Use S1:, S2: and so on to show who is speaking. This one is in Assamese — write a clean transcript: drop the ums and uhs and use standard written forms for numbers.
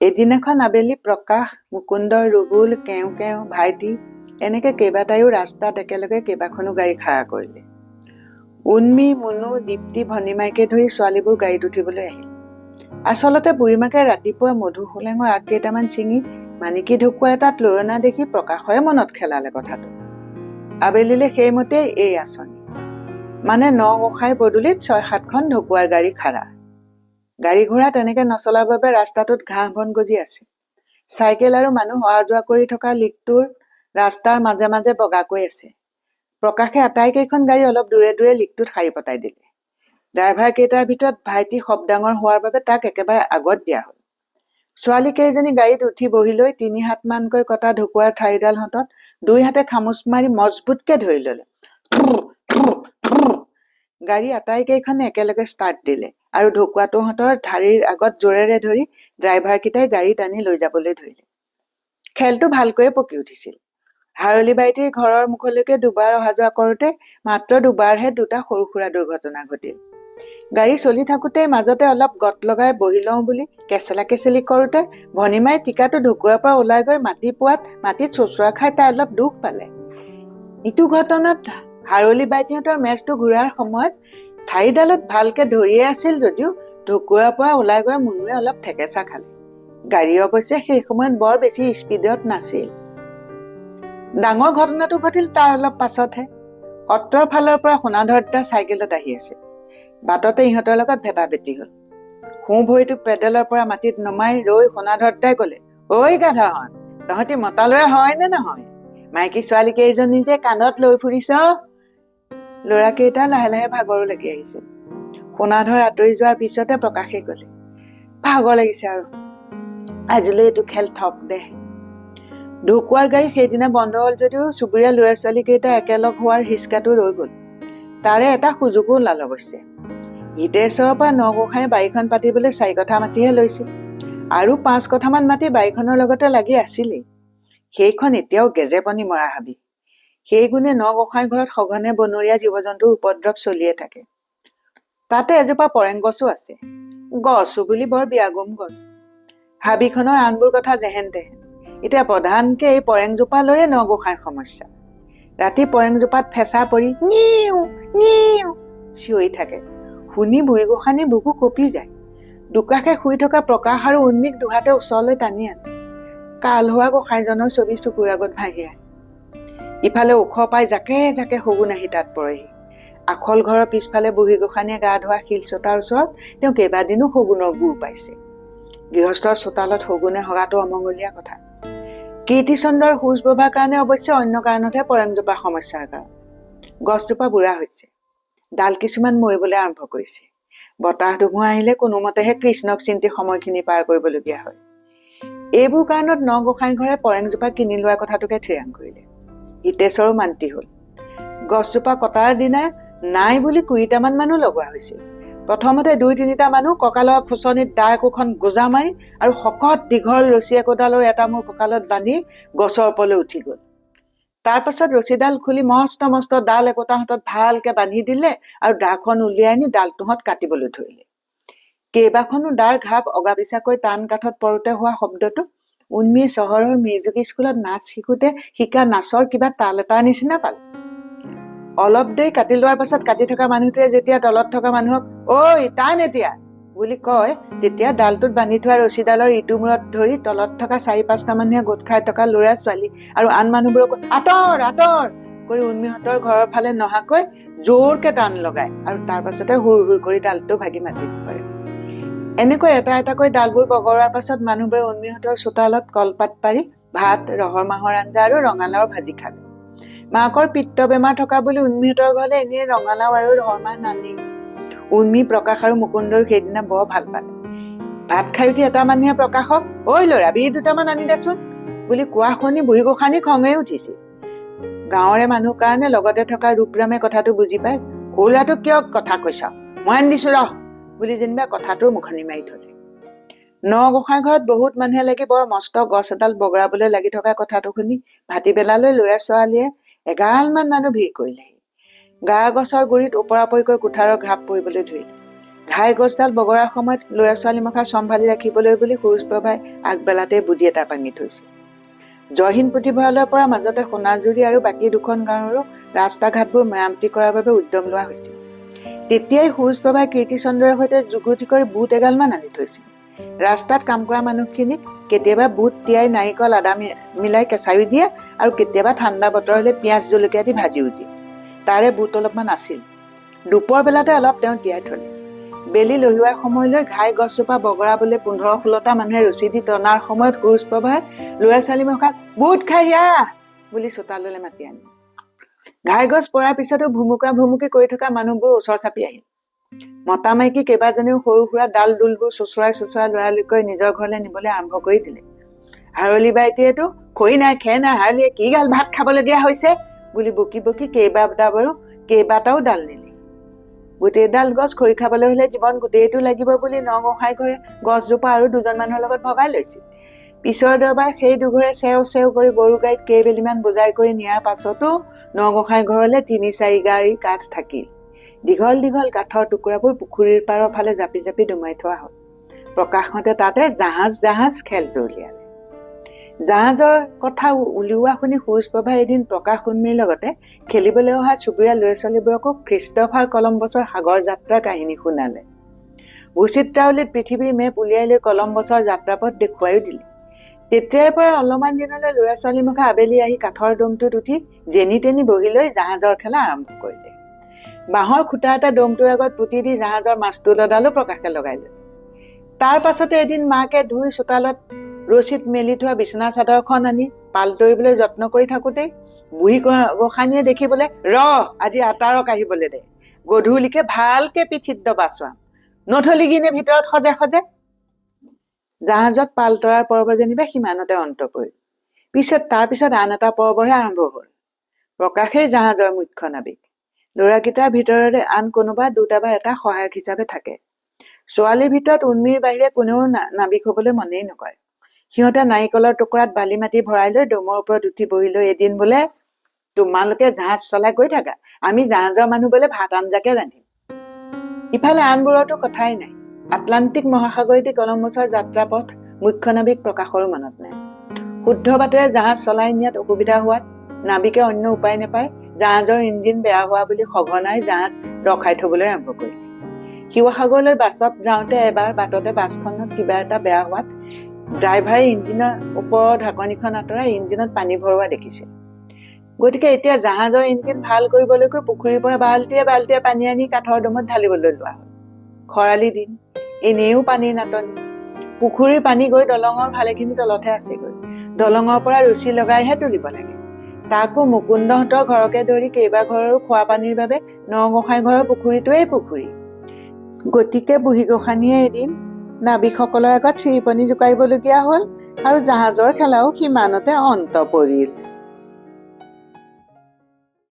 S1: এদিনাখন আবেলি প্ৰকাশ, মুকুন্দ, ৰুবুল, কেও কেও, ভাইটি এনেকে কেইবাটাইও ৰাস্তাত একেলগে কেইবাখনো গাড়ী খাৰা কৰিলে। উন্মি, মুনু, দীপ্তি, ভনীমাইকে ধৰি ছোৱালীবোৰ গাড়ীত উঠিবলৈ আহিল। আচলতে বুঢ়ীমাকে ৰাতিপুৱা মধু হোলেঙৰ আগ কেইটামান ছিঙি মানিকী ঢকুৱা এটাত লৈ অনা দেখি প্ৰকাশৰে মনত খেলালে কথাটো। আবেলিলে সেইমতেই এই আঁচনি, মানে নগোসাঁইৰ পদূলিত ৬-৭খন ঢকুৱাৰ গাড়ী খাৰা। গাড়ী ঘোঁৰা তেনেকে নচলাৰ বাবে ৰাস্তাটোত ঘাঁহ বন গজি আছে। চাইকেল আৰু মানুহ অহা যোৱা কৰি থকা লিকটোৰ ৰাস্তাৰ মাজে মাজে বগাকৈ আছে। প্ৰকাশে আটাইকেইখন গাড়ী অলপ দূৰে দূৰে লিকটোত শাৰী পতাই দিলে। ড্ৰাইভাৰ কেইটাৰ ভিতৰত ভাইটি সব ডাঙৰ হোৱাৰ বাবে তাক একেবাৰে আগত দিয়া হ'ল। ছোৱালী কেইজনী গাড়ীত উঠি বহি লৈ ৩ হাতমানকৈ কটা ঢকুৱাৰ ঠাৰিডাল হাতত ২ হাতে খামুচ মাৰি মজবুতকে ধৰি ললে। গাড়ী আটাইকেইখনে একেলগে ষ্টাৰ্ট দিলে আৰু ঢকুৱাটোহঁতৰ ঠাৰিৰ আগত জোৰেৰে ধৰি ড্ৰাইভাৰকেইটাই গাড়ী টানি লৈ যাবলৈ ধৰিলে। খেলটো ভালকৈয়ে পকি উঠিছিল। হাৰলি বাইটিৰ ঘৰৰ মুখলৈকে দুবাৰ অহা যোৱা কৰোঁতে মাত্ৰ দুবাৰহে দুটা সৰু সুৰা দুৰ্ঘটনা ঘটিল। গাড়ী চলি থাকোঁতে মাজতে অলপ গত লগাই বহি লওঁ বুলি কেচেলা কেচেলি কৰোঁতে ভনীমাই টিকাটো ঢকুৱাৰ পৰা ওলাই গৈ মাটি পোৱাত মাটিত চোঁচৰা খাই তাই অলপ দুখ পালে। ইটো ঘটনাত হাৰলি বাইটিহঁতৰ মেচটো ঘূৰাৰ সময়ত ঠাৰিডালত ভালকে ধৰিয়ে আছিল যদিও ঢকুৱাৰ পৰা ওলাই গৈ মুনুৱে অলপ ঠেকেচা খালে। গাড়ী অৱশ্যে সেই সময়ত বৰ বেছি স্পীডত নাছিল। ডাঙৰ ঘটনাটো ঘটিল তাৰ অলপ পাছতহে। সত্ৰৰ ফালৰ পৰা সোণাধৰদা চাইকেলত আহি আছে। বাটতে ইহঁতৰ লগত ভেটাভেটি হ'ল। সোঁ ভৰিটো পেডেলৰ পৰা মাটিত নমাই ৰৈ সোণাধৰদাই ক'লে, ঐ গাধাহঁত, তহঁতি মতা ল'ৰা হয় নে নহয়? মাইকী ছোৱালী কেইজনী যে কান্ধত লৈ ফুৰিছ। ল'ৰাকেইটাৰ লাহে লাহে ভাগৰো লাগি আহিছিল। সোণাধৰ আঁতৰি যোৱাৰ পিছতে প্ৰকাশে ক'লে, ভাগৰ লাগিছে আৰু আজিলৈ এইটো খেল থক দে। ঢকুৱাৰ গাড়ী সেইদিনা বন্ধ হ'ল যদিও চুবুৰীয়া ল'ৰা ছোৱালী কেইটা একেলগ হোৱাৰ হিচকাটো ৰৈ গ'ল। তাৰে এটা সুযোগো ওলাল অৱশ্যে। হিতেশ্বৰৰ পৰা নগোসাঁই বাৰীখন পাতিবলৈ ৪ কঠা মাটিহে লৈছিল আৰু ৫ কঠামান মাটি বাৰীখনৰ লগতে লাগি আছিলেই। সেইখন এতিয়াও গেজেপনি মৰা হাবি। সেই গুণে নগোসাঁই ঘৰত সঘনে বনৰীয়া জীৱ জন্তুৰ উপদ্ৰৱ চলিয়ে থাকে। তাতে এজোপা পৰেং গছো আছে। গছো বুলি বৰ বিয়াগুম গছ। হাবিখনৰ আনবোৰ কথা যেহেন তেহেন। এতিয়া প্ৰধানকে এই পৰেংজোপা লৈয়ে নগোসাঁইৰ সমস্যা। ৰাতি পৰেংজোপাত ফেঁচা পৰি নিউ নিউ চিঞৰি থাকে। শুনি বুঢ়ী গোসাঁনীৰ বুকু কঁপি যায়। দুকাষে শুই থকা প্ৰকাশ আৰু উন্মিক দুহাতে ওচৰলৈ টানি আনে। কাল হোৱা গোসাঁইজনৰ ছবি চকুৰ আগত ভাহি আহে। ইফালে ওখ পাই জাকে জাকে শগুন আহি তাত পৰেহি। আখল ঘৰৰ পিছফালে বুঢ়ী গোসাঁনীয়ে গা ধোৱা শিলচটাৰ ওচৰত তেওঁ কেইবাদিনো শগুনৰ গুৰ পাইছে। গৃহস্থৰ চোতালত শগুনে হগাটো অমংগলীয়া কথা। কীৰ্তিচন্দ্ৰৰ খোজ বভাৰ কাৰণে অৱশ্যে অন্য কাৰণতহে পৰেংজোপা সমস্যাৰ কাৰণ। গছজোপা বুঢ়া হৈছে। ডাল কিছুমান মৰিবলৈ আৰম্ভ কৰিছে। বতাহ ধুমুহা আহিলে কোনোমতেহে কৃষ্ণক চিন্তি সময়খিনি পাৰ কৰিবলগীয়া হয়। এইবোৰ কাৰণত নগোসাঁই ঘৰে পৰেংজোপা কিনি লোৱাৰ কথাটোকে থিৰাং কৰিলে। হিতেশ্বৰো মান্তি হ'ল। গছজোপা কটাৰ দিনা নাই বুলি ২০টামান মানুহ লগোৱা হৈছিল। প্ৰথমতে ২-৩টা মানুহ কঁকালৰ খুচনিত দা একোখন গোজা মাৰি আৰু শকত দীঘল ৰছী একোডালৰ এটা মূৰ কঁকালত বান্ধি গছৰ ওপৰলৈ উঠি গ'ল। তাৰ পাছত ৰছীডাল খুলি মস্ত মস্ত ডাল একোটা হাতত ভালকে বান্ধি দিলে আৰু দাখন উলিয়াই আনি ডালটোহঁত কাটিবলৈ ধৰিলে। কেইবাখনো দাৰ ঘাপ অগাপিচাকৈ টান কাঠত পৰোতে হোৱা শব্দটো উন্মিয়ে চহৰৰ মিৰ্জুকি স্কুলত নাচ শিকোতে শিকা নাচৰ কিবা তাল এটাৰ নিচিনা পালে। অলপ দেৰি কাটি লোৱাৰ পাছত কাটি থকা মানুহটোৱে যেতিয়া তলত থকা মানুহক ঐ টান এতিয়া বুলি কয়, তেতিয়া ডালটোত বান্ধি থোৱা ৰছীডালৰ ইটো মূৰত ধৰি তলত থকা ৪-৫টা মানুহে গোট খাই থকা ল'ৰা ছোৱালী আৰু আন মানুহবোৰক আঁতৰ আঁতৰ কৰি উন্মিহঁতৰ ঘৰৰ ফালে নহাকৈ জোৰকে টান লগায় আৰু তাৰ পাছতে হুৰ হুৰ কৰি ডালটো ভাগি মাটিত পৰে। এনেকৈ এটা এটাকৈ ডালবোৰ বগৰোৱাৰ পাছত মানুহবোৰে উন্মিহঁতৰ চোতালত কলপাত পাৰি ভাত, ৰহৰ মাহৰ আঞ্জা আৰু ৰঙালাওৰ ভাজি খালে। মাকৰ পিত্ত বেমাৰ থকা বুলি উন্মিহঁতৰ ঘৰলে এনেই ৰঙালাও আৰু ৰহৰ মাহ নানেই। উন্মি, প্ৰকাশ আৰু মুকুন্দই সেইদিনা বৰ ভাল পালে। ভাত খাই উঠি এটা মানুহে প্ৰকাশক ঐ ল'ৰা বিড়ি 2টামান আনি দেচোন বুলি কোৱা শুনি বুঢ়ী গোসাঁনী খঙে উঠিছিল। গাঁৱৰে মানুহ কাৰণে লগতে থকা ৰূপৰামে কথাটো বুজি পাই সৰু ল'ৰাটোক কিয় কথা কৈছ, মই আনি দিছো ৰহ বুলি যেনিবা কথাটোৰ মুখনি মাৰি থলে। নগোসাঁই ঘৰত বহুত মানুহে লাগি বৰ মস্ত গছ এডাল বগৰাবলৈ লাগি থকা কথাটো শুনি ভাটিবেলালৈ ল'ৰা ছোৱালীয়ে এগালমান মানুহ ভিৰ কৰিলেহি। গা গছৰ গুৰিত ওপৰাপৰিকৈ কুঠাৰৰ ঘাপ পৰিবলৈ ধৰিলে। ঘাই গছডাল বগৰাৰ সময়ত ল'ৰা ছোৱালী মখা চম্ভালি ৰাখিবলৈ বুলি সূৰুযপ্ৰভাই আগবেলাতে বুদ্ধি এটা ভাঙি থৈছিল। জয়হীন পুথিভঁৰালৰ পৰা মাজতে সোণাজুৰি আৰু বাকী দুখন গাঁৱৰো ৰাস্তা ঘাটবোৰ মেৰামতি কৰাৰ বাবে উদ্যম লোৱা হৈছিল। তেতিয়াই সূৰুযপ্ৰভাই কীৰ্তিচন্দ্ৰৰ সৈতে যুগুতি কৰি বুট এগালমান আনি থৈছিল। ৰাস্তাত কাম কৰা মানুহখিনিক কেতিয়াবা বুট তিয়াই নাৰিকল আদা মিলাই কেঁচাইও দিয়ে আৰু কেতিয়াবা ঠাণ্ডা বতৰ হ'লে পিঁয়াজ জলকীয়া দি ভাজিও দিয়ে। তাৰে বুট অলপমান আছিল। দুপৰ বেলাতে অলপ তেওঁ তিয়াই থলে। বেলি লহিওৱাৰ সময়লৈ ঘাই গছজোপা বগৰাবলৈ 15-16টা মানুহে ৰছী দি টনাৰ সময়ত সূৰুযপ্ৰভাই ল'ৰা ছোৱালী মখাক বুট খাই আহ বুলি চোতাললৈ মাতি আনিলে। ঘাই গছ পৰাৰ পিছতো ভুমুকা ভুমুকি কৰি থকা মানুহবোৰ ওচৰ চাপি আহিল। মতা মাইকী কেইবাজনীও সৰু সুৰা ডাল ডোলবোৰ চোঁচৰাই লৰালৰিকৈ নিজৰ ঘৰলৈ নিবলৈ আৰম্ভ কৰি দিলে। হাৰলি বাইটিয়েতো খৰি নাই খেৰ নাই, হাৰলিয়ে কি গাল ভাত খাবলগীয়া হৈছে বুলি বকি বকি কেইবাটাও ডাল নিলে। গোটেইডাল গছ খৰি খাবলৈ হলে জীৱন গোটেইটো লাগিব বুলি নগোসাঁই ঘৰে গছজোপা আৰু দুজন মানুহৰ লগত ভগাই লৈছিল। পিছৰ দৰবাৰ সেই দুঘৰে চেও চেও কৰি গৰু গাড়ীত কেইবেলিমান বোজাই কৰি নিয়াৰ পাছতো নগোসাঁই ঘৰলৈ 3-4 গাড়ী কাঠ থাকিল। দীঘল দীঘল কাঠৰ টুকুৰাবোৰ পুখুৰীৰ পাৰৰ ফালে জাপি জাপি দুমাই থোৱা হ'ল। প্ৰকাশহঁতে তাতে জাহাজ খেলটো উলিয়ালে। জাহাজৰ কথা উলিওৱা শুনি সূৰুযপ্ৰভাই এদিন প্ৰকাশ উৰ্মিৰ লগতে খেলিবলৈ অহা চুবুৰীয়া ল'ৰা ছোৱালীবোৰকো খ্ৰীষ্টফাৰ কলম্বাছৰ সাগৰ যাত্ৰাৰ কাহিনী শুনালে। ভূচিত্ৰাৱলীত পৃথিৱীৰ মেপ উলিয়াই লৈ কলম্বাছৰ যাত্ৰাপথ দেখুৱাইও দিলে। তেতিয়াৰ পৰা অলপমান দিনলৈ ল'ৰা ছোৱালী মুখা আবেলি আহি কাঠৰ দমটোত উঠি যেনি তেনি বহি লৈ জাহাজৰ খেলা আৰম্ভ কৰিলে। বাঁহৰ খুটা এটা দমটোৰ আগত পুতি দি জাহাজৰ মাছটো লদালো প্ৰকাশে লগাই ল'লে। তাৰ পাছতে এদিন মাকে ধুই চোতালত ৰছীত মেলি থোৱা বিচনা চাদৰখন আনি পাল তৰিবলৈ যত্ন কৰি থাকোতেই বুঢ়ী গোসাঁনীয়ে দেখিবলৈ আজি আটাৰ কাঢ়িবলৈ দে, গধূলিকে ভালকে পিঠিত দবা চোৱাম, নথলিগিনে ভিতৰত সজে সজে। জাহাজত পাল তৰাৰ পৰ্ব যেনিবা সিমানতে অন্ত পৰিল। তাৰ পিছত আন এটা পৰ্বহে আৰম্ভ হ'ল। প্ৰকাশেই জাহাজৰ মুখ্য নাবিক। ল'ৰাকেইটাৰ ভিতৰতে আন কোনোবা দুটা বা এটা সহায়ক হিচাপে থাকে। ছোৱালীৰ ভিতৰত উৰ্মিৰ বাহিৰে কোনেও নাবিক হবলৈ মনেই নকৰে। সিহঁতে নাৰিকলৰ টুকুৰাত বালি মাটি ভৰাই লৈ দমৰ ওপৰত উঠি বহি লৈ এদিন বোলে, তোমালোকে জাহাজ চলাই গৈ থাকা, আমি জাহাজৰ মানুহ বোলে ভাত আঞ্জাকে ৰান্ধিম। ইফালে আনবোৰতো কথাই নাই। আটলান্টিক মহাসাগৰেদি কলম্বাছৰ যাত্ৰাপথ মুখ্য নাবিক প্ৰকাশৰো মনত নাই। শুদ্ধ বাটেৰে জাহাজ চলাই নিয়াত অসুবিধা হোৱাত নাবিকে অন্য উপায় নাপায় জাহাজৰ ইঞ্জিন বেয়া হোৱা বুলি সঘনাই জাহাজ ৰখাই থবলৈ আৰম্ভ কৰিলে। শিৱসাগৰলৈ বাছত যাওঁতে এবাৰ বাটতে বাছখনত কিবা এটা বেয়া হোৱাত ড্ৰাইভাৰে ইঞ্জিনৰ ওপৰৰ ঢাকনিখন আঁতৰাই ইঞ্জিনত পানী ভৰোৱা দেখিছিল। গতিকে এতিয়া জাহাজৰ ইঞ্জিন ভাল কৰিবলৈকৈ পুখুৰীৰ পৰা বাল্টিয়ে পানী আনি কাঠৰ দমত ঢালিবলৈ লোৱা হ'ল। খৰালি দিন, এনেও পানীৰ নাটনি। পুখুৰীৰ পানী গৈ দলঙৰ ভালেখিনি তলতহে আছেগৈ। দলঙৰ পৰা ৰছী লগাইহে তুলিব লাগে। তাকো মুকুন্দহঁতৰ ঘৰকে ধৰি কেইবা ঘৰৰো খোৱা পানীৰ বাবে নগোসাঁই ঘৰৰ পুখুৰীটোৱেই পুখুৰী। গতিকে বুঢ়ী গোসাঁনীয়ে এদিন নাবিকসকলৰ আগত চিৰিপনি জোকাৰিবলগীয়া হ'ল আৰু জাহাজৰ খেলাও সিমানতে অন্ত পৰিল।